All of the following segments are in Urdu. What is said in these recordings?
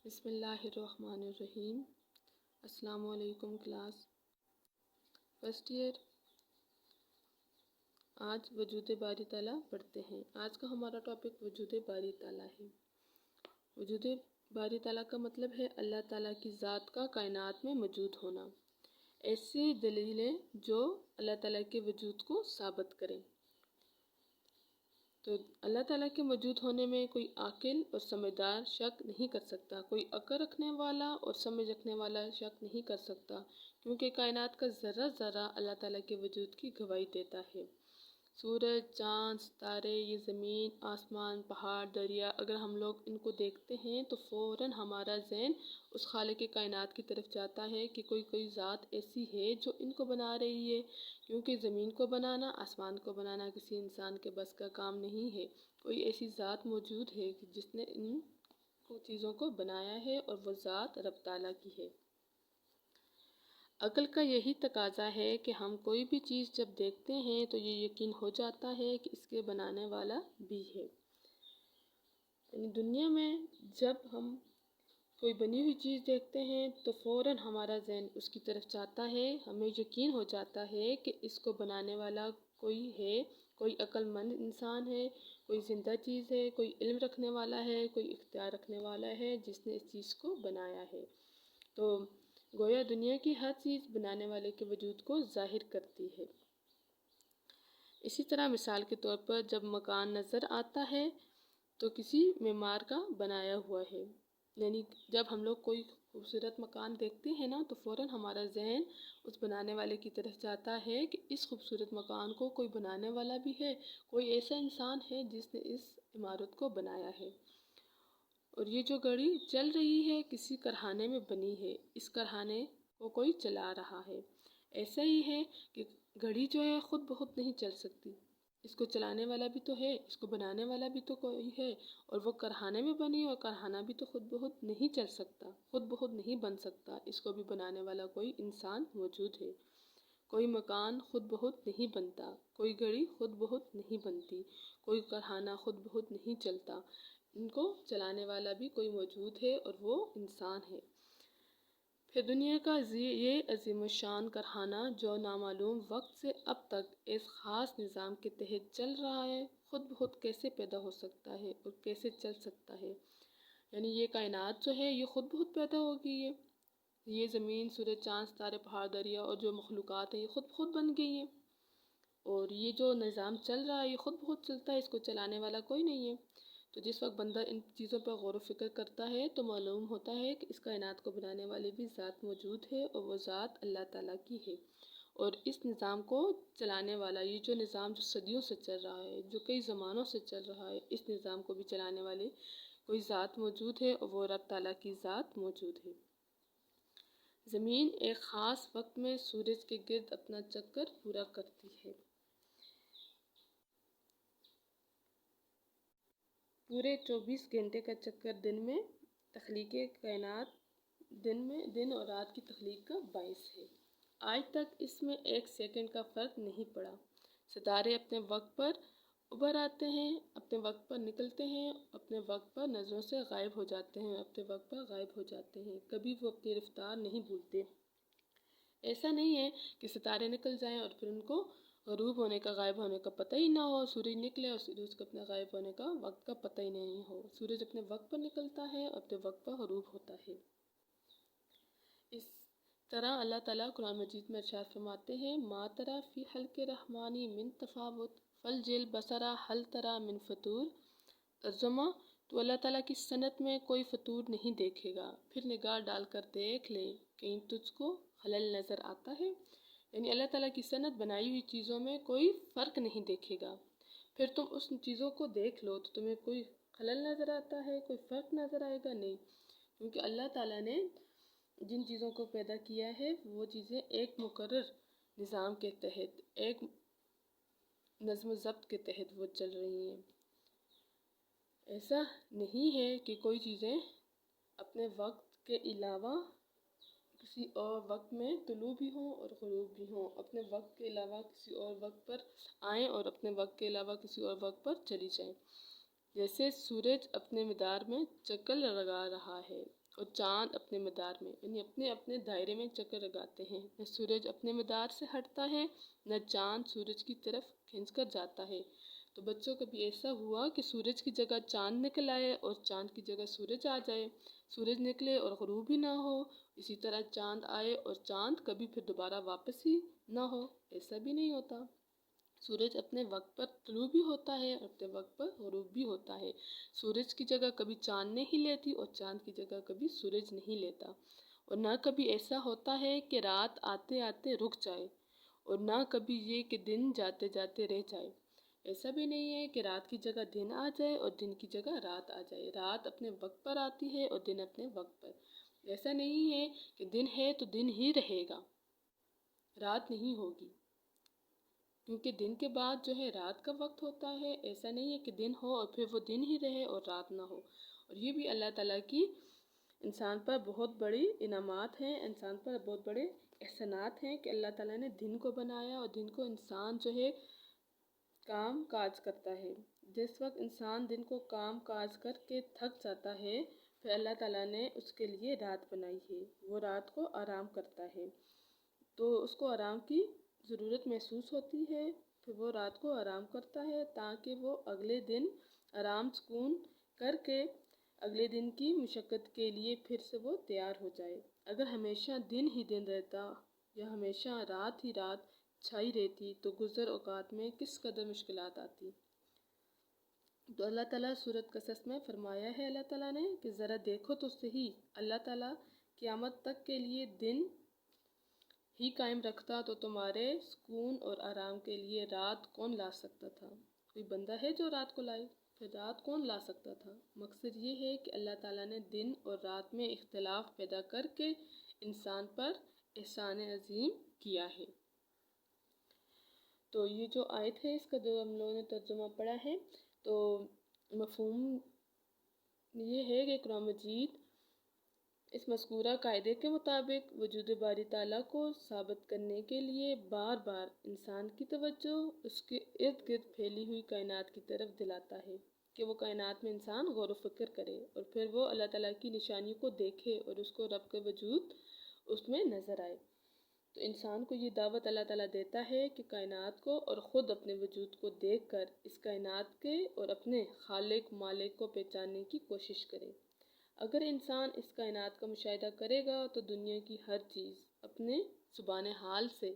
بسم اللہ الرحمن الرحیم۔ السلام علیکم کلاس فرسٹ ایئر۔ آج وجود باری تعالیٰ پڑھتے ہیں۔ آج کا ہمارا ٹاپک وجود باری تعالیٰ ہے۔ وجود باری تعالیٰ کا مطلب ہے اللہ تعالیٰ کی ذات کا کائنات میں موجود ہونا، ایسی دلیلیں جو اللہ تعالیٰ کے وجود کو ثابت کریں۔ تو اللہ تعالیٰ کے موجود ہونے میں کوئی عاقل اور سمجھدار شک نہیں کر سکتا، کوئی عقل رکھنے والا اور سمجھ رکھنے والا شک نہیں کر سکتا، کیونکہ کائنات کا ذرہ ذرہ اللہ تعالیٰ کے وجود کی گواہی دیتا ہے۔ سورج، چاند، ستارے، یہ زمین، آسمان، پہاڑ، دریا، اگر ہم لوگ ان کو دیکھتے ہیں تو فوراً ہمارا ذہن اس خالق کائنات کی طرف جاتا ہے کہ کوئی ذات ایسی ہے جو ان کو بنا رہی ہے، کیونکہ زمین کو بنانا، آسمان کو بنانا کسی انسان کے بس کا کام نہیں ہے۔ کوئی ایسی ذات موجود ہے جس نے ان چیزوں کو بنایا ہے، اور وہ ذات رب تعالیٰ کی ہے۔ عقل کا یہی تقاضا ہے کہ ہم کوئی بھی چیز جب دیکھتے ہیں تو یہ یقین ہو جاتا ہے کہ اس کے بنانے والا بھی ہے۔ یعنی دنیا میں جب ہم کوئی بنی ہوئی چیز دیکھتے ہیں تو فوراً ہمارا ذہن اس کی طرف جاتا ہے، ہمیں یقین ہو جاتا ہے کہ اس کو بنانے والا کوئی ہے، کوئی عقل مند انسان ہے، کوئی زندہ چیز ہے، کوئی علم رکھنے والا ہے، کوئی اختیار رکھنے والا ہے جس نے اس چیز کو بنایا ہے۔ تو گویا دنیا کی ہر چیز بنانے والے کے وجود کو ظاہر کرتی ہے۔ اسی طرح مثال کے طور پر جب مکان نظر آتا ہے تو کسی معمار کا بنایا ہوا ہے۔ یعنی جب ہم لوگ کوئی خوبصورت مکان دیکھتے ہیں نا تو فوراً ہمارا ذہن اس بنانے والے کی طرف جاتا ہے کہ اس خوبصورت مکان کو کوئی بنانے والا بھی ہے، کوئی ایسا انسان ہے جس نے اس عمارت کو بنایا ہے۔ اور یہ جو گھڑی چل رہی ہے کسی کارخانے میں بنی ہے، اس کارخانے کو کوئی چلا رہا ہے۔ ایسا ہی ہے کہ گھڑی جو ہے خود بخود نہیں چل سکتی، اس کو چلانے والا بھی تو ہے، اس کو بنانے والا بھی تو کوئی ہے، اور وہ کارخانے میں بنی اور کارخانہ بھی تو خود بخود نہیں چل سکتا، خود بخود نہیں بن سکتا، اس کو بھی بنانے والا کوئی انسان موجود ہے۔ کوئی مکان خود بخود نہیں بنتا، کوئی گھڑی خود بخود نہیں بنتی، کوئی کارخانہ خود بخود نہیں چلتا، ان کو چلانے والا بھی کوئی موجود ہے اور وہ انسان ہے۔ پھر دنیا کا یہ عظیم الشان کارخانہ جو نامعلوم وقت سے اب تک اس خاص نظام کے تحت چل رہا ہے، خود بخود کیسے پیدا ہو سکتا ہے اور کیسے چل سکتا ہے؟ یعنی یہ کائنات جو ہے یہ خود بخود پیدا ہو گئی ہے، یہ زمین، سورج، چاند، ستارے، پہاڑ، دریا اور جو مخلوقات ہیں یہ خود بخود بن گئی ہیں، اور یہ جو نظام چل رہا ہے یہ خود بخود چلتا ہے، اس کو چلانے والا کوئی نہیں ہے۔ تو جس وقت بندہ ان چیزوں پر غور و فکر کرتا ہے تو معلوم ہوتا ہے کہ اس کائنات کو بنانے والی بھی ذات موجود ہے، اور وہ ذات اللہ تعالیٰ کی ہے۔ اور اس نظام کو چلانے والا، یہ جو نظام جو صدیوں سے چل رہا ہے، جو کئی زمانوں سے چل رہا ہے، اس نظام کو بھی چلانے والے کوئی ذات موجود ہے، اور وہ رب تعالیٰ کی ذات موجود ہے۔ زمین ایک خاص وقت میں سورج کے گرد اپنا چکر پورا کرتی ہے۔ پورے 24 گھنٹے کا چکر دن میں تخلیق کائنات، دن اور رات کی تخلیق کا باعث ہے۔ آج تک اس میں ایک سیکنڈ کا فرق نہیں پڑا۔ ستارے اپنے وقت پر ابھر آتے ہیں، اپنے وقت پر نکلتے ہیں، اپنے وقت پر نظروں سے غائب ہو جاتے ہیں، اپنے وقت پر غائب ہو جاتے ہیں، کبھی وہ اپنی رفتار نہیں بھولتے۔ ایسا نہیں ہے کہ ستارے نکل جائیں اور پھر ان کو غروب ہونے کا، غائب ہونے کا پتہ ہی نہ ہو، سورج نکلے اور سورج کو اپنے غائب ہونے کا وقت کا پتہ ہی نہیں ہو۔ سورج اپنے وقت پر نکلتا ہے اور اپنے وقت پر غروب ہوتا ہے۔ اس طرح اللہ تعالیٰ قرآن مجید میں ارشاد فرماتے ہیں، مَا تَرَىٰ فِي خَلْقِ الرَّحْمَٰنِ مِن تَفَاوُتٍ فَارْجِعِ الْبَصَرَ هَلْ تَرَىٰ مِن فُطُورٍ۔ ترجمہ: تو اللہ تعالیٰ کی صنعت میں کوئی فطور نہیں دیکھے گا، پھر نگاہ ڈال کر دیکھ لے، کہیں تجھ کو خلل نظر آتا ہے؟ یعنی اللہ تعالیٰ کی صنعت بنائی ہوئی چیزوں میں کوئی فرق نہیں دیکھے گا، پھر تم اس چیزوں کو دیکھ لو تو تمہیں کوئی خلل نظر آتا ہے، کوئی فرق نظر آئے گا؟ نہیں، کیونکہ اللہ تعالیٰ نے جن چیزوں کو پیدا کیا ہے وہ چیزیں ایک مقرر نظام کے تحت، ایک نظم و ضبط کے تحت وہ چل رہی ہیں۔ ایسا نہیں ہے کہ کوئی چیزیں اپنے وقت کے علاوہ کسی اور وقت میں طلوع بھی ہوں اور غروب بھی ہوں، اپنے وقت کے علاوہ کسی اور وقت پر آئیں اور اپنے وقت کے علاوہ کسی اور وقت پر چلی جائیں۔ جیسے سورج اپنے مدار میں چکر لگا رہا ہے اور چاند اپنے مدار میں، یعنی اپنے اپنے دائرے میں چکر لگاتے ہیں۔ نہ سورج اپنے مدار سے ہٹتا ہے، نہ چاند سورج کی طرف کھنچ کر جاتا ہے۔ تو بچوں کبھی ایسا ہوا کہ سورج کی جگہ چاند نکل آئے اور چاند کی جگہ سورج آ جائے، سورج نکلے اور غروب ہی نہ ہو، اسی طرح چاند آئے اور چاند کبھی پھر دوبارہ واپس ہی نہ ہو، ایسا بھی نہیں ہوتا۔ سورج اپنے وقت پر طلوع بھی ہوتا ہے اور اپنے وقت پر غروب بھی ہوتا ہے۔ سورج کی جگہ کبھی چاند نہیں لیتی اور چاند کی جگہ کبھی سورج نہیں لیتا، اور نہ کبھی ایسا ہوتا ہے کہ رات آتے آتے رک جائے، اور نہ کبھی یہ کہ دن جاتے جاتے رہ جائے۔ ایسا بھی نہیں ہے کہ رات کی جگہ دن آ جائے اور دن کی جگہ رات آ جائے۔ رات اپنے وقت پر آتی ہے اور دن اپنے وقت پر۔ ایسا نہیں ہے کہ دن ہے تو دن ہی رہے گا، رات نہیں ہوگی، کیونکہ دن کے بعد جو ہے رات کا وقت ہوتا ہے۔ ایسا نہیں ہے کہ دن ہو اور پھر وہ دن ہی رہے اور رات نہ ہو۔ اور یہ بھی اللہ تعالیٰ کی انسان پر بہت بڑی انعامات ہیں، انسان پر بہت بڑے احسانات ہیں کہ اللہ تعالیٰ نے دن کو بنایا، اور دن کو انسان جو ہے کام کاج کرتا ہے۔ جس وقت انسان دن کو کام کاج کر کے تھک جاتا ہے، پھر اللہ تعالیٰ نے اس کے لیے رات بنائی ہے، وہ رات کو آرام کرتا ہے، تو اس کو آرام کی ضرورت محسوس ہوتی ہے، پھر وہ رات کو آرام کرتا ہے تاکہ وہ اگلے دن آرام سکون کر کے اگلے دن کی مشقت کے لیے پھر سے وہ تیار ہو جائے۔ اگر ہمیشہ دن ہی دن رہتا یا ہمیشہ رات ہی رات چھائی رہتی تو گزر اوقات میں کس قدر مشکلات آتی۔ تو اللہ تعالیٰ سورۃ قصص میں فرمایا ہے اللہ تعالیٰ نے کہ ذرا دیکھو تو صحیح، اللہ تعالیٰ قیامت تک کے لیے دن ہی قائم رکھتا تو تمہارے سکون اور آرام کے لیے رات کون لا سکتا تھا؟ کوئی بندہ ہے جو رات کو لائے؟ پھر رات کون لا سکتا تھا؟ مقصد یہ ہے کہ اللہ تعالیٰ نے دن اور رات میں اختلاف پیدا کر کے انسان پر احسان عظیم کیا ہے۔ تو یہ جو آیت ہے اس کا جو ہم لوگوں نے ترجمہ پڑھا ہے، تو مفہوم یہ ہے کہ قرآن مجید اس مذکورہ قاعدے کے مطابق وجود باری تعالیٰ کو ثابت کرنے کے لیے بار بار انسان کی توجہ اس کے ارد گرد پھیلی ہوئی کائنات کی طرف دلاتا ہے کہ وہ کائنات میں انسان غور و فکر کرے اور پھر وہ اللہ تعالیٰ کی نشانیوں کو دیکھے اور اس کو رب کا وجود اس میں نظر آئے۔ تو انسان کو یہ دعوت اللہ تعالیٰ دیتا ہے کہ کائنات کو اور خود اپنے وجود کو دیکھ کر اس کائنات کے اور اپنے خالق مالک کو پہچاننے کی کوشش کرے۔ اگر انسان اس کائنات کا مشاہدہ کرے گا تو دنیا کی ہر چیز اپنے زبان حال سے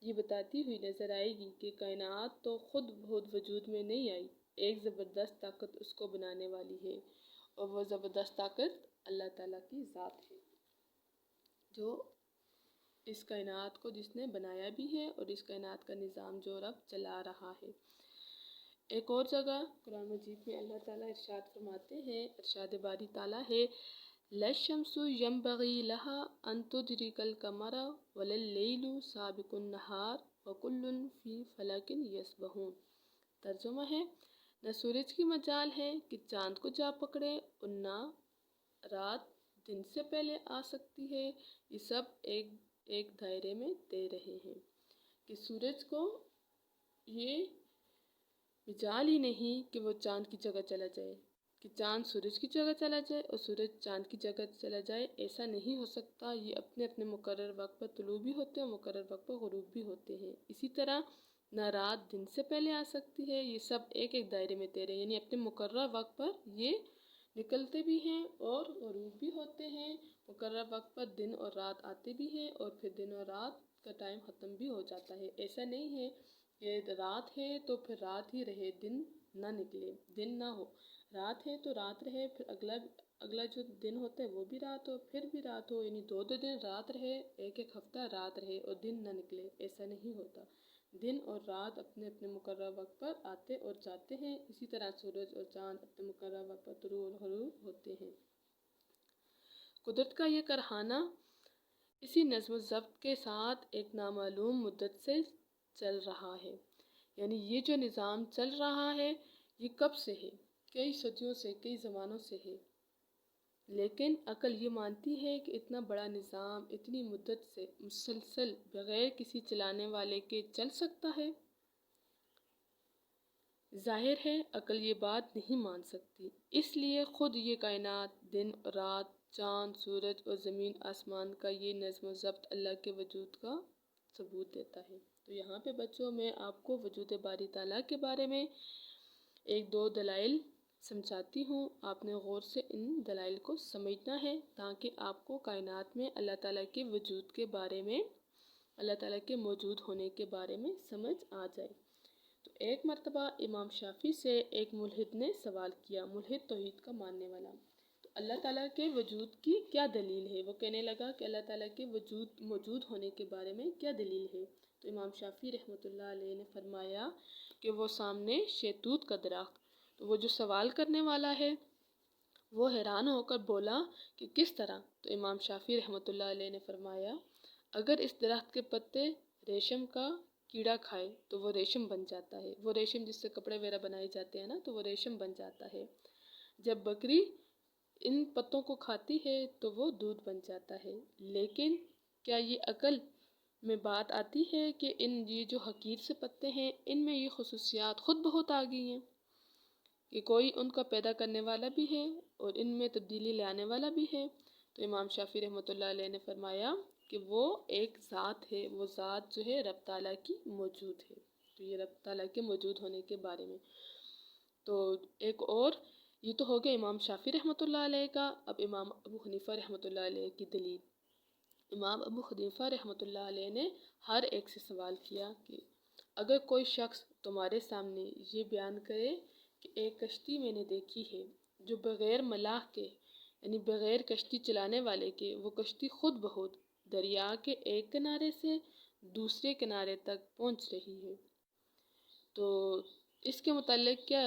یہ بتاتی ہوئی نظر آئے گی کہ کائنات تو خود بہت وجود میں نہیں آئی، ایک زبردست طاقت اس کو بنانے والی ہے، اور وہ زبردست طاقت اللہ تعالیٰ کی ذات ہے، جو اس کائنات کو جس نے بنایا بھی ہے اور اس کائنات کا نظام جو رب چلا رہا ہے۔ ایک اور جگہ قرآن مجید میں اللہ تعالیٰ ارشاد فرماتے ہیں، ارشاد باری تعالیٰ ہے لا الشمس ينبغي لها أن تدرك القمر ولا الليل سابق النهار وكل في فلك يسبحون۔ ترجمہ ہے، نہ سورج کی مجال ہے کہ چاند کو جا پکڑے اور نہ رات دن سے پہلے آ سکتی ہے، یہ سب ایک دائرے میں تیر رہے ہیں۔ کہ سورج کو یہ مجال ہی نہیں کہ وہ چاند کی جگہ چلا جائے، کہ چاند سورج کی جگہ چلا جائے اور سورج چاند کی جگہ چلا جائے، ایسا نہیں ہو سکتا۔ یہ اپنے اپنے مقرر وقت پر طلوع بھی ہوتے ہیں اور مقرر وقت پر غروب بھی ہوتے ہیں۔ اسی طرح نہ رات دن سے پہلے آ سکتی ہے، یہ سب ایک دائرے میں تیرے، یعنی اپنے مقرر وقت پر یہ نکلتے بھی ہیں اور غروب بھی ہوتے ہیں، مقرر وقت پر دن اور رات آتے بھی ہیں اور پھر دن اور رات کا ٹائم ختم بھی ہو جاتا ہے۔ ایسا نہیں ہے کہ رات ہے تو پھر رات ہی رہے، دن نہ نکلے، دن نہ ہو، رات ہے تو رات رہے، پھر اگلا جو دن ہوتا ہے وہ بھی رات ہو، پھر بھی رات ہو، یعنی دو دن رات رہے، ایک ہفتہ رات رہے اور دن نہ نکلے، ایسا نہیں ہوتا۔ دن اور رات اپنے اپنے مقرر وقت پر آتے اور جاتے ہیں، اسی طرح سورج اور چاند اپنے مقرر وقت پر طلوع اور غروب ہوتے ہیں۔ قدرت کا یہ کارخانہ اسی نظم و ضبط کے ساتھ ایک نامعلوم مدت سے چل رہا ہے، یعنی یہ جو نظام چل رہا ہے یہ کب سے ہے؟ کئی صدیوں سے، کئی زمانوں سے ہے، لیکن عقل یہ مانتی ہے کہ اتنا بڑا نظام اتنی مدت سے مسلسل بغیر کسی چلانے والے کے چل سکتا ہے؟ ظاہر ہے عقل یہ بات نہیں مان سکتی، اس لیے خود یہ کائنات، دن اور رات، چاند، سورج اور زمین آسمان کا یہ نظم و ضبط اللہ کے وجود کا ثبوت دیتا ہے۔ تو یہاں پہ بچوں میں آپ کو وجود باری تعالیٰ کے بارے میں ایک دو دلائل سمجھاتی ہوں، آپ نے غور سے ان دلائل کو سمجھنا ہے تاکہ آپ کو کائنات میں اللہ تعالیٰ کے وجود کے بارے میں، اللہ تعالیٰ کے موجود ہونے کے بارے میں سمجھ آ جائے۔ تو ایک مرتبہ امام شافعی سے ایک ملحد نے سوال کیا، ملحد توحید کا ماننے والا، تو اللہ تعالیٰ کے وجود کی کیا دلیل ہے؟ وہ کہنے لگا کہ اللہ تعالیٰ کے موجود ہونے کے بارے میں کیا دلیل ہے؟ تو امام شافعی رحمۃ اللہ علیہ نے فرمایا کہ وہ سامنے شیتوت کا درخت، تو وہ جو سوال کرنے والا ہے وہ حیران ہو کر بولا کہ کس طرح؟ تو امام شافعی رحمۃ اللہ علیہ نے فرمایا اگر اس درخت کے پتے ریشم کا کیڑا کھائے تو وہ ریشم بن جاتا ہے، وہ ریشم جس سے کپڑے وغیرہ بنائے جاتے ہیں نا، تو وہ ریشم بن جاتا ہے۔ جب بکری ان پتوں کو کھاتی ہے تو وہ دودھ بن جاتا ہے۔ لیکن کیا یہ عقل میں بات آتی ہے کہ یہ جو حقیر سے پتے ہیں ان میں یہ خصوصیات خود بہت آ گئی ہیں کہ کوئی ان کا پیدا کرنے والا بھی ہے اور ان میں تبدیلی لانے والا بھی ہے؟ تو امام شافعی رحمۃ اللہ علیہ نے فرمایا کہ وہ ایک ذات ہے، وہ ذات جو ہے رب تعالیٰ کی موجود ہے۔ تو یہ رب تعالیٰ کے موجود ہونے کے بارے میں۔ تو ایک اور یہ تو ہو گیا امام شافعی رحمۃ اللہ علیہ کا۔ اب امام ابو حنیفہ رحمۃ اللہ علیہ کی دلیل۔ امام ابو حنیفہ رحمۃ اللہ علیہ نے ہر ایک سے سوال کیا کہ اگر کوئی شخص تمہارے سامنے یہ بیان کرے کہ ایک کشتی میں نے دیکھی ہے جو بغیر ملاح کے، یعنی بغیر کشتی چلانے والے کے، وہ کشتی خود بخود دریا کے ایک کنارے سے دوسرے کنارے تک پہنچ رہی ہے، تو اس کے متعلق کیا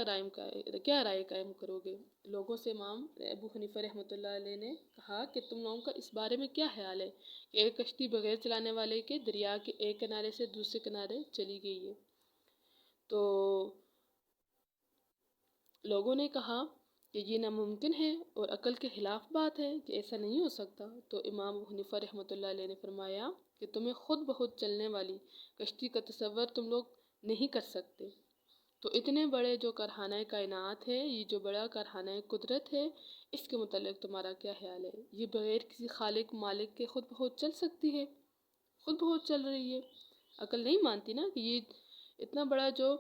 رائے قائم کرو گے؟ لوگوں سے امام ابو حنیفہ رحمۃ اللہ علیہ نے کہا کہ تم لوگوں کا اس بارے میں کیا خیال ہے کہ ایک کشتی بغیر چلانے والے کے دریا کے ایک کنارے سے دوسرے کنارے چلی گئی ہے؟ تو لوگوں نے کہا کہ یہ ناممکن ہے اور عقل کے خلاف بات ہے کہ ایسا نہیں ہو سکتا۔ تو امام ابو حنیفہ رحمۃ اللہ علیہ نے فرمایا کہ تمہیں خود بخود چلنے والی کشتی کا تصور تم لوگ نہیں کر سکتے، تو اتنے بڑے جو کارخانہ کائنات ہے، یہ جو بڑا کارخانہ قدرت ہے، اس کے متعلق تمہارا کیا خیال ہے؟ یہ بغیر کسی خالق مالک کے خود بخود چل سکتی ہے؟ خود بخود چل رہی ہے؟ عقل نہیں مانتی نا کہ یہ اتنا بڑا جو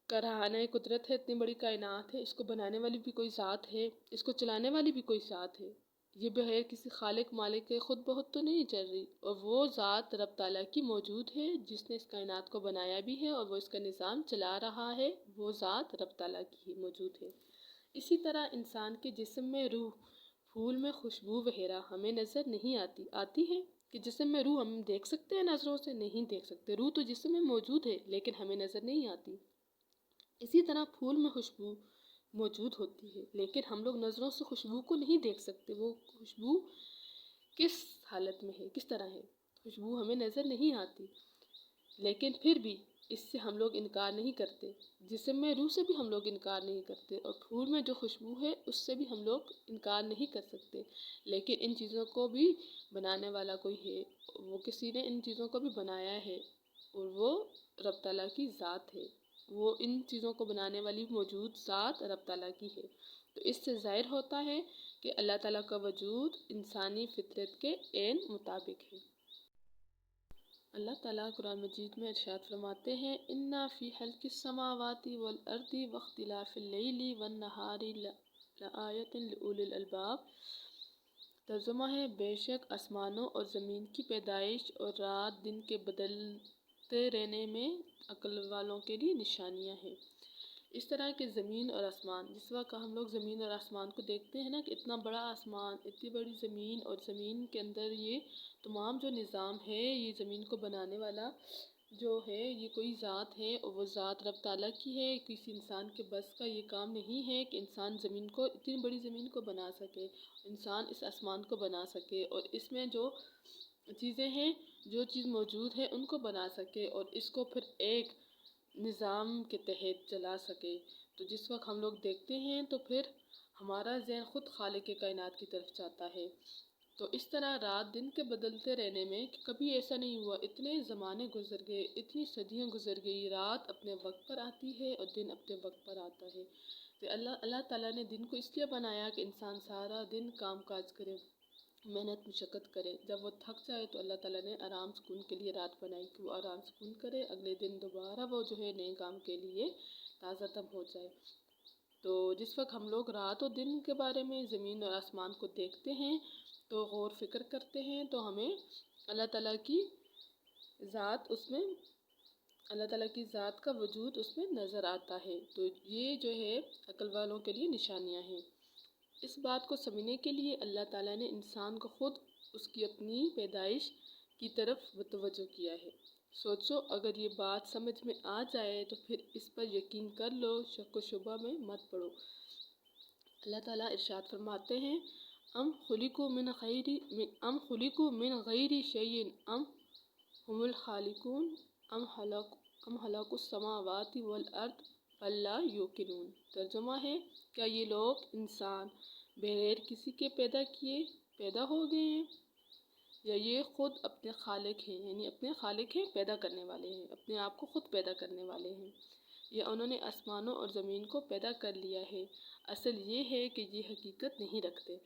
کارخانہ قدرت ہے، اتنی بڑی کائنات ہے، اس کو بنانے والی بھی کوئی ذات ہے، اس کو چلانے والی بھی کوئی ذات ہے، یہ بغیر کسی خالق مالک کے خود بہت تو نہیں چل رہی، اور وہ ذات رب تعالیٰ کی موجود ہے جس نے اس کائنات کو بنایا بھی ہے اور وہ اس کا نظام چلا رہا ہے، وہ ذات رب تعالیٰ کی موجود ہے۔ اسی طرح انسان کے جسم میں روح، پھول میں خوشبو وغیرہ ہمیں نظر نہیں آتی ہے کہ جسم میں روح ہم دیکھ سکتے ہیں نظروں سے؟ نہیں دیکھ سکتے، روح تو جسم میں موجود ہے لیکن ہمیں نظر نہیں آتی۔ اسی طرح پھول میں خوشبو موجود ہوتی ہے لیکن ہم لوگ نظروں سے خوشبو کو نہیں دیکھ سکتے، وہ خوشبو کس حالت میں ہے، کس طرح ہے، خوشبو ہمیں نظر نہیں آتی، لیکن پھر بھی اس سے ہم لوگ انکار نہیں کرتے، جسم میں روح سے بھی ہم لوگ انکار نہیں کرتے، اور پھول میں جو خوشبو ہے اس سے بھی ہم لوگ انکار نہیں کر سکتے۔ لیکن ان چیزوں کو بھی بنانے والا کوئی ہے، وہ کسی نے ان چیزوں کو بھی بنایا ہے اور وہ رب تعالیٰ کی ذات ہے، وہ ان چیزوں کو بنانے والی موجود ذات رب تعالیٰ کی ہے۔ تو اس سے ظاہر ہوتا ہے کہ اللہ تعالیٰ کا وجود انسانی فطرت کے عین مطابق ہے۔ اللہ تعالیٰ قرآن مجید میں ارشاد فرماتے ہیں اِنَّ فِي خَلْقِ السَّمَاوَاتِ وَالْأَرْضِ وَاخْتِلَافِ اللَّيْلِ وَالنَّهَارِ لَآیَاتٍ لِأُولِي الْأَلْبَابِ۔ ترجمہ ہے بے شک آسمانوں اور زمین کی پیدائش اور رات دن کے بدلتے رہنے میں عقل والوں کے لیے نشانیاں ہیں۔ اس طرح کہ زمین اور آسمان، جس وقت ہم لوگ زمین اور آسمان کو دیکھتے ہیں نا کہ اتنا بڑا آسمان، اتنی بڑی زمین، اور زمین کے اندر یہ تمام جو نظام ہے، یہ زمین کو بنانے والا جو ہے یہ کوئی ذات ہے اور وہ ذات رب تعالیٰ کی ہے، کسی انسان کے بس کا یہ کام نہیں ہے کہ انسان زمین کو، اتنی بڑی زمین کو بنا سکے، انسان اس آسمان کو بنا سکے اور اس میں جو چیزیں ہیں، جو چیز موجود ہے ان کو بنا سکے اور اس کو پھر ایک نظام کے تحت چلا سکے۔ تو جس وقت ہم لوگ دیکھتے ہیں تو پھر ہمارا ذہن خود خالق کائنات کی طرف جاتا ہے تو اس طرح رات دن کے بدلتے رہنے میں کبھی ایسا نہیں ہوا، اتنے زمانے گزر گئے، اتنی صدیاں گزر گئی، رات اپنے وقت پر آتی ہے اور دن اپنے وقت پر آتا ہے۔ تو اللہ تعالیٰ نے دن کو اس لیے بنایا کہ انسان سارا دن کام کاج کرے، محنت مشقت کرے، جب وہ تھک جائے تو اللہ تعالیٰ نے آرام سکون کے لیے رات بنائی کہ وہ آرام سکون کرے، اگلے دن دوبارہ وہ جو ہے نئے کام کے لیے تازہ دم ہو جائے۔ تو جس وقت ہم لوگ رات اور دن کے بارے میں، زمین اور آسمان کو دیکھتے ہیں تو غور فکر کرتے ہیں، تو ہمیں اللہ تعالیٰ کی ذات اس میں، اللہ تعالیٰ کی ذات کا وجود اس میں نظر آتا ہے۔ تو یہ جو ہے عقل والوں کے لیے نشانیاں ہیں۔ اس بات کو سمجھنے کے لیے اللہ تعالیٰ نے انسان کو خود اس کی اپنی پیدائش کی طرف متوجہ کیا ہے۔ سوچو، اگر یہ بات سمجھ میں آ جائے تو پھر اس پر یقین کر لو، شک و شبہ میں مت پڑو۔ اللہ تعالیٰ ارشاد فرماتے ہیں، ام خلقوا من غیر شیء ام هم الخالقون ام خلقوا السماوات والارض بل لا یوقنون۔ ترجمہ ہے، کیا یہ لوگ انسان بغیر کسی کے پیدا ہو گئے ہیں، یا یہ خود اپنے خالق ہیں، یعنی اپنے خالق ہیں، پیدا کرنے والے ہیں، اپنے آپ کو خود پیدا کرنے والے ہیں، یا انہوں نے آسمانوں اور زمین کو پیدا کر لیا ہے۔ اصل یہ ہے کہ یہ حقیقت نہیں رکھتے۔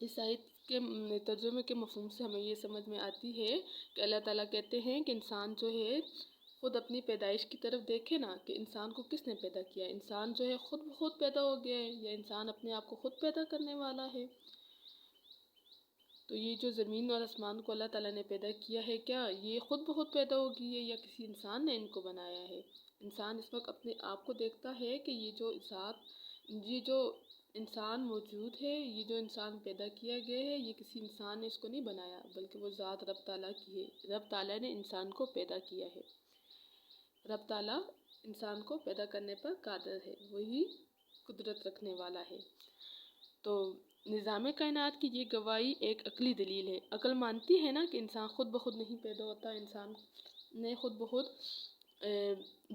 اس آیت کے ترجمے کے مفہوم سے ہمیں یہ سمجھ میں آتی ہے کہ اللہ تعالیٰ کہتے ہیں کہ انسان جو ہے خود اپنی پیدائش کی طرف دیکھے نا، کہ انسان کو کس نے پیدا کیا، انسان جو ہے خود بخود پیدا ہو گیا ہے یا انسان اپنے آپ کو خود پیدا کرنے والا ہے۔ تو یہ جو زمین اور آسمان کو اللہ تعالیٰ نے پیدا کیا ہے، کیا یہ خود بخود پیدا ہو گئی ہے یا کسی انسان نے ان کو بنایا ہے؟ انسان اس وقت اپنے آپ کو دیکھتا ہے کہ یہ جو انسان موجود ہے، یہ جو انسان پیدا کیا گیا ہے، یہ کسی انسان نے اس کو نہیں بنایا، بلکہ وہ ذات رب تعالیٰ کی ہے۔ رب تعالیٰ نے انسان کو پیدا کیا ہے۔ رب تعالیٰ انسان کو پیدا کرنے پر قادر ہے، وہی قدرت رکھنے والا ہے۔ تو نظام کائنات کی یہ گواہی ایک عقلی دلیل ہے۔ عقل مانتی ہے نا کہ انسان خود بخود نہیں پیدا ہوتا، انسان نے خود بخود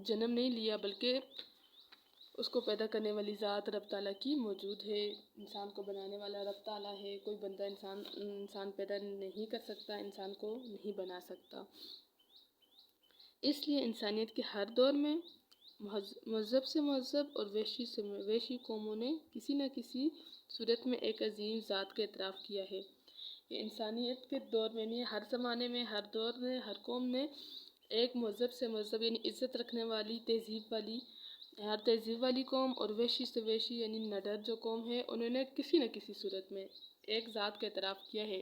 جنم نہیں لیا، بلکہ اس کو پیدا کرنے والی ذات رب تعالیٰ کی موجود ہے۔ انسان کو بنانے والا رب تعالیٰ ہے۔ کوئی بندہ انسان پیدا نہیں کر سکتا، انسان کو نہیں بنا سکتا۔ اس لیے انسانیت کے ہر دور میں مہذب سے مہذب اور وحشی سے وحشی قوموں نے کسی نہ کسی صورت میں ایک عظیم ذات کا اعتراف کیا ہے۔ یہ انسانیت کے دور میں نہیں، ہر زمانے میں، ہر دور میں، ہر قوم نے ایک مہذب سے مہذب یعنی عزت رکھنے والی، ہر تہذیب والی قوم اور وحشی سے وحشی یعنی نڈر جو قوم ہے، انہوں نے کسی نہ کسی صورت میں ایک ذات کا اعتراف کیا ہے،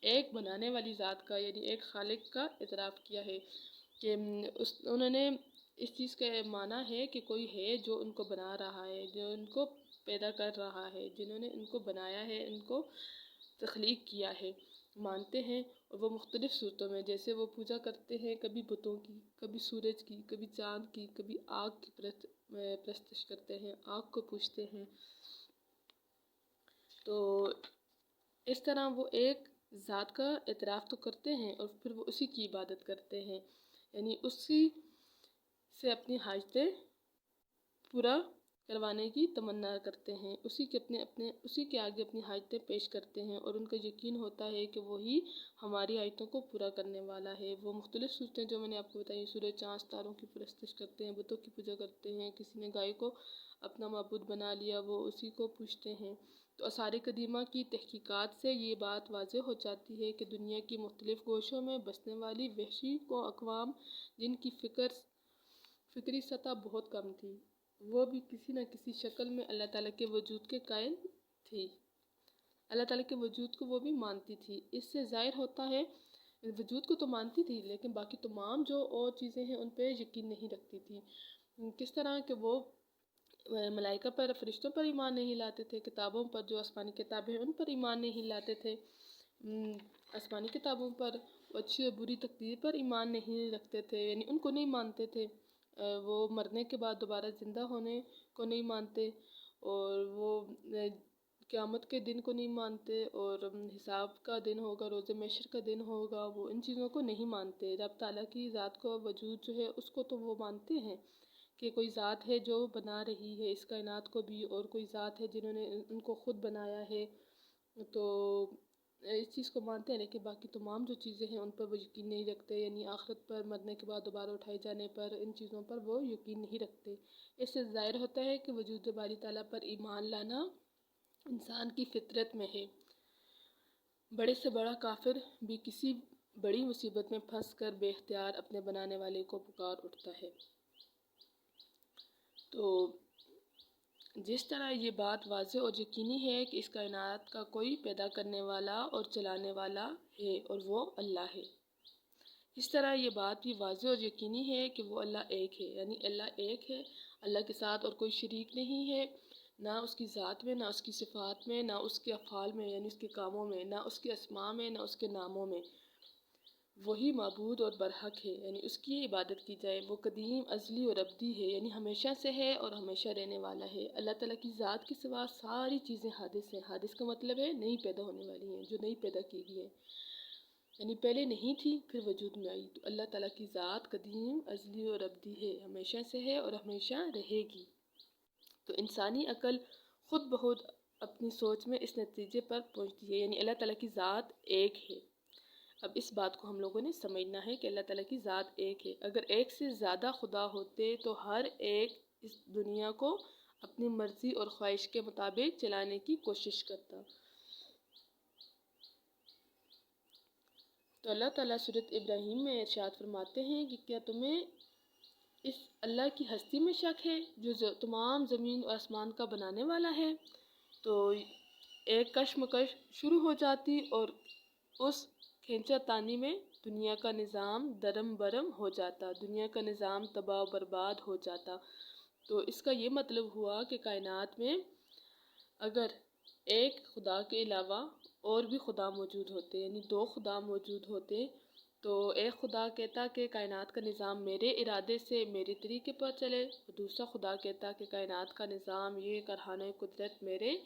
ایک بنانے والی ذات کا یعنی ایک خالق کا اعتراف کیا ہے، کہ انہوں نے اس چیز کا مانا ہے کہ کوئی ہے جو ان کو بنا رہا ہے، جو ان کو پیدا کر رہا ہے، جنہوں نے ان کو بنایا ہے، ان کو تخلیق کیا ہے، مانتے ہیں۔ اور وہ مختلف صورتوں میں، جیسے وہ پوجا کرتے ہیں کبھی بتوں کی، کبھی سورج کی، کبھی چاند کی، کبھی آگ کی پرستش کرتے ہیں، آگ کو پوجتے ہیں۔ تو اس طرح وہ ایک ذات کا اعتراف تو کرتے ہیں اور پھر وہ اسی کی عبادت کرتے ہیں، یعنی اسی سے اپنی حاجتیں پورا کروانے کی تمنا کرتے ہیں، اسی کے آگے اپنی حاجتیں پیش کرتے ہیں، اور ان کا یقین ہوتا ہے کہ وہی ہماری حاجتوں کو پورا کرنے والا ہے۔ وہ مختلف صورتیں جو میں نے آپ کو بتائی، سورج، چاند، ستاروں کی پرستش کرتے ہیں، بتوں کی پوجا کرتے ہیں، کسی نے گائے کو اپنا معبود بنا لیا، وہ اسی کو پوجتے ہیں۔ تو آثار قدیمہ کی تحقیقات سے یہ بات واضح ہو جاتی ہے کہ دنیا کی مختلف گوشوں میں بسنے والی وحشی اقوام، جن کی فکری سطح بہت کم تھی، وہ بھی کسی نہ کسی شکل میں اللہ تعالیٰ کے وجود کے قائل تھی، اللہ تعالیٰ کے وجود کو وہ بھی مانتی تھی۔ اس سے ظاہر ہوتا ہے وجود کو تو مانتی تھی، لیکن باقی تمام جو اور چیزیں ہیں ان پہ یقین نہیں رکھتی تھی۔ کس طرح کہ وہ ملائکہ پر، فرشتوں پر ایمان نہیں لاتے تھے، کتابوں پر، جو آسمانی کتابیں ان پر ایمان نہیں لاتے تھے، آسمانی کتابوں پر، اچھی اور بری تقدیر پر ایمان نہیں رکھتے تھے، یعنی ان کو نہیں مانتے تھے۔ وہ مرنے کے بعد دوبارہ زندہ ہونے کو نہیں مانتے، اور وہ قیامت کے دن کو نہیں مانتے، اور حساب کا دن ہوگا، روز محشر کا دن ہوگا، وہ ان چیزوں کو نہیں مانتے۔ رب تعالیٰ کی ذات کو، وجود جو ہے اس کو تو وہ مانتے ہیں کہ کوئی ذات ہے جو بنا رہی ہے اس کائنات کو بھی، اور کوئی ذات ہے جنہوں نے ان کو خود بنایا ہے۔ تو اس چیز کو مانتے ہیں لیکن باقی تمام جو چیزیں ہیں ان پر وہ یقین نہیں رکھتے، یعنی آخرت پر، مرنے کے بعد دوبارہ اٹھائے جانے پر، ان چیزوں پر وہ یقین نہیں رکھتے۔ اس سے ظاہر ہوتا ہے کہ وجود باری تعالیٰ پر ایمان لانا انسان کی فطرت میں ہے۔ بڑے سے بڑا کافر بھی کسی بڑی مصیبت میں پھنس کر بے اختیار اپنے بنانے والے کو پکار اٹھتا ہے۔ تو جس طرح یہ بات واضح اور یقینی ہے کہ اس کائنات کا کوئی پیدا کرنے والا اور چلانے والا ہے اور وہ اللہ ہے، اس طرح یہ بات بھی واضح اور یقینی ہے کہ وہ اللہ ایک ہے، یعنی اللہ ایک ہے، اللہ کے ساتھ اور کوئی شریک نہیں ہے، نہ اس کی ذات میں، نہ اس کی صفات میں، نہ اس کے افعال میں یعنی اس کے کاموں میں، نہ اس کے اسماء میں، نہ اس کے ناموں میں۔ وہی معبود اور برحق ہے، یعنی اس کی عبادت کی جائے۔ وہ قدیم، ازلی اور ابدی ہے، یعنی ہمیشہ سے ہے اور ہمیشہ رہنے والا ہے۔ اللہ تعالیٰ کی ذات کے سوا ساری چیزیں حادث ہیں۔ حادث کا مطلب ہے نئی پیدا ہونے والی ہیں، جو نئی پیدا کی گئی ہیں، یعنی پہلے نہیں تھی پھر وجود میں آئی۔ تو اللہ تعالیٰ کی ذات قدیم، ازلی اور ابدی ہے، ہمیشہ سے ہے اور ہمیشہ رہے گی۔ تو انسانی عقل خود بخود اپنی سوچ میں اس نتیجے پر پہنچتی ہے، یعنی اللہ تعالیٰ کی ذات ایک ہے۔ اب اس بات کو ہم لوگوں نے سمجھنا ہے کہ اللہ تعالیٰ کی ذات ایک ہے۔ اگر ایک سے زیادہ خدا ہوتے تو ہر ایک اس دنیا کو اپنی مرضی اور خواہش کے مطابق چلانے کی کوشش کرتا۔ تو اللہ تعالیٰ سورۃ ابراہیم میں ارشاد فرماتے ہیں کہ کیا تمہیں اس اللہ کی ہستی میں شک ہے جو تمام زمین اور آسمان کا بنانے والا ہے؟ تو ایک کشمکش شروع ہو جاتی اور اس کھینچا تانی میں دنیا کا نظام درم برم ہو جاتا، دنیا کا نظام تباہ و برباد ہو جاتا۔ تو اس کا یہ مطلب ہوا کہ کائنات میں اگر ایک خدا کے علاوہ اور بھی خدا موجود ہوتے، یعنی دو خدا موجود ہوتے، تو ایک خدا کہتا کہ کائنات کا نظام میرے ارادے سے، میرے طریقے پر چلے، اور دوسرا خدا کہتا کہ کائنات کا نظام، یہ کارخانہ قدرت میرے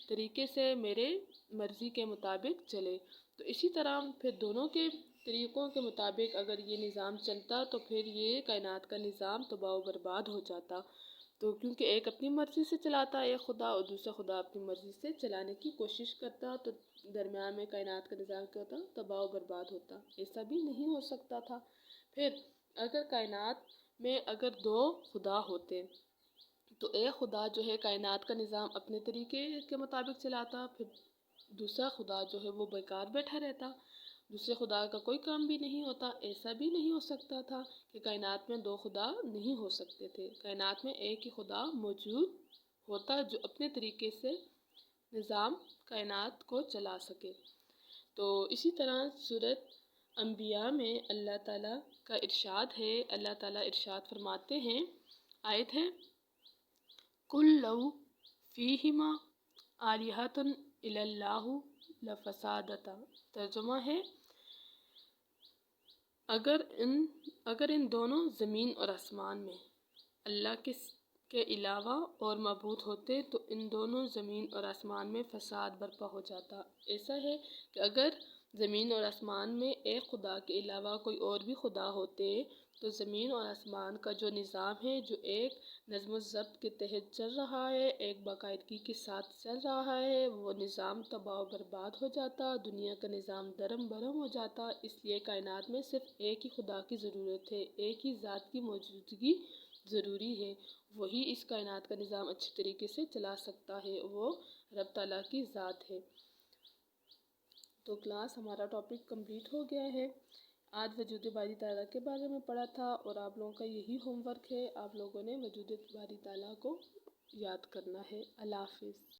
طریقے سے، میرے مرضی کے مطابق چلے۔ تو اسی طرح پھر دونوں کے طریقوں کے مطابق اگر یہ نظام چلتا تو پھر یہ کائنات کا نظام تباہ و برباد ہو جاتا۔ تو کیونکہ ایک اپنی مرضی سے چلاتا ایک خدا اور دوسرا خدا اپنی مرضی سے چلانے کی کوشش کرتا، تو درمیان میں کائنات کا نظام کیا ہوتا؟ تباہ و برباد ہوتا۔ ایسا بھی نہیں ہو سکتا تھا۔ پھر اگر کائنات میں اگر دو خدا ہوتے تو ایک خدا جو ہے کائنات کا نظام اپنے طریقے کے مطابق چلاتا، پھر دوسرا خدا جو ہے وہ بیکار بیٹھا رہتا، دوسرے خدا کا کوئی کام بھی نہیں ہوتا۔ ایسا بھی نہیں ہو سکتا تھا کہ کائنات میں دو خدا نہیں ہو سکتے تھے، کائنات میں ایک ہی خدا موجود ہوتا جو اپنے طریقے سے نظام کائنات کو چلا سکے۔ تو اسی طرح سورۃ انبیاء میں اللہ تعالیٰ کا ارشاد ہے، اللہ تعالیٰ ارشاد فرماتے ہیں، آیت ہے قُل لَوْ فِیہِمَا آلِہَةٌ إِلَّا اللَّهُ لَفَسَدَتَا۔ ترجمہ ہے اگر ان دونوں زمین اور آسمان میں اللہ کے علاوہ اور معبود ہوتے تو ان دونوں زمین اور آسمان میں فساد برپا ہو جاتا۔ ایسا ہے کہ اگر زمین اور آسمان میں ایک خدا کے علاوہ کوئی اور بھی خدا ہوتے تو زمین اور آسمان کا جو نظام ہے، جو ایک نظم و ضبط کے تحت چل رہا ہے، ایک باقاعدگی کے ساتھ چل رہا ہے، وہ نظام تباہ و برباد ہو جاتا، دنیا کا نظام درم برم ہو جاتا۔ اس لیے کائنات میں صرف ایک ہی خدا کی ضرورت ہے، ایک ہی ذات کی موجودگی ضروری ہے، وہی اس کائنات کا نظام اچھے طریقے سے چلا سکتا ہے، وہ رب تعالیٰ کی ذات ہے۔ تو کلاس ہمارا ٹاپک کمپلیٹ ہو گیا ہے۔ آج وجود باری تعالیٰ کے بارے میں پڑھا تھا اور آپ لوگوں کا یہی ہوم ورک ہے، آپ لوگوں نے وجود باری تعالیٰ کو یاد کرنا ہے۔ اللہ حافظ۔